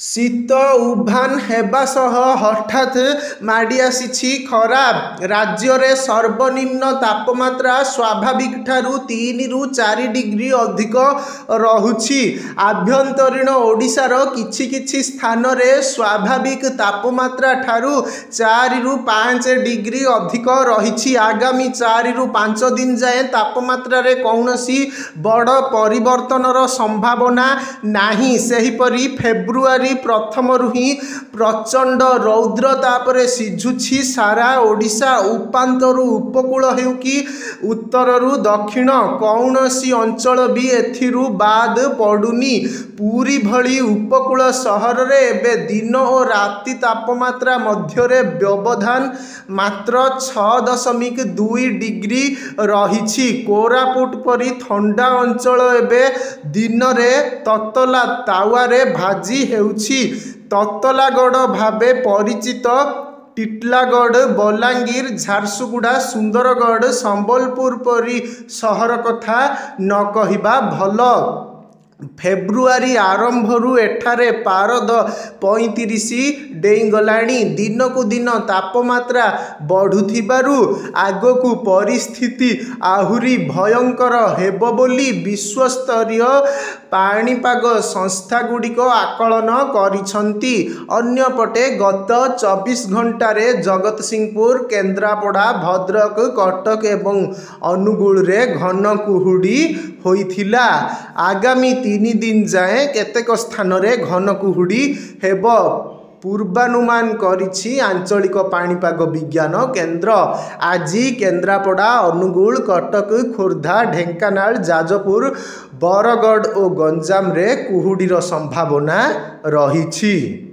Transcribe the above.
शीत उभान हेबा सह हठात माड़ी आसी खरा। राज्य रे सर्वनिम्न तापमात्रा स्वाभाविक ठारू 3 रु 4 डिग्री अधिक रहुछि। आभ्यंतरीण ओडिशार किछि किछि स्थान रे स्वाभाविक तापमात्रा ठारू 4 रु 5 डिग्री अधिक रहिछि। आगामी 4 रु 5 दिन जाए तापमात्रा रे कौनसी बड़ परिवर्तनर संभावना नाही। सेहिपरि फेब्रुआरी प्रथम ही प्रचंड रौद्र तापरे सिझुछि सारा ओडिशा। उपांतरु उपकूल हेउ कि उत्तररु दक्षिण कौनसी अंचल भी एथिरु बाद पडुनी। पूरी भली उपकूल सहर रे एबे दिन और राति तापमात्रा मध्यरे व्यवधान मात्र 6.2 डिग्री रहिछि। कोरापुट परी ठंडा अंचल एबे दिन रे ततला तावारे भाजी हेउछि। ततलागढ़ भावे परिचित टिटलागढ़, बलांगीर, झारसुगुड़ा, सुंदरगढ़, संबलपुर परी सहर कथा न कहिबा भल। फेब्रुआरी आरंभरू एठारे पारद 35 डेईगलाणी। दिन को दिन तापमात्रा बढ़ुथिबारु आगकू परिस्थिति आहुरी भयंकर हेबो बोली विश्वस्तरीय पाणीपाग संस्था गुड़िक आकलन करिसंती। अन्यपटे गत 24 घंटारे जगतसिंहपुर, केन्द्रापड़ा, भद्रक, कटक एवं अनुगुल रे घन कुहुड़ी होइथिला। आगामी 3 दिन जाए केतेक स्थान रे घन कुहुड़ी हेबो पूर्वानुमान करिछि आंचलिक पाणीपाग विज्ञान केन्द्र। आज केन्द्रापड़ा, अनुगुल, कटक, खोर्धा, ढेंकानाल, जाजपुर, बरगढ़ और गंजाम रे कुहुड़ीर संभावना रहिछि।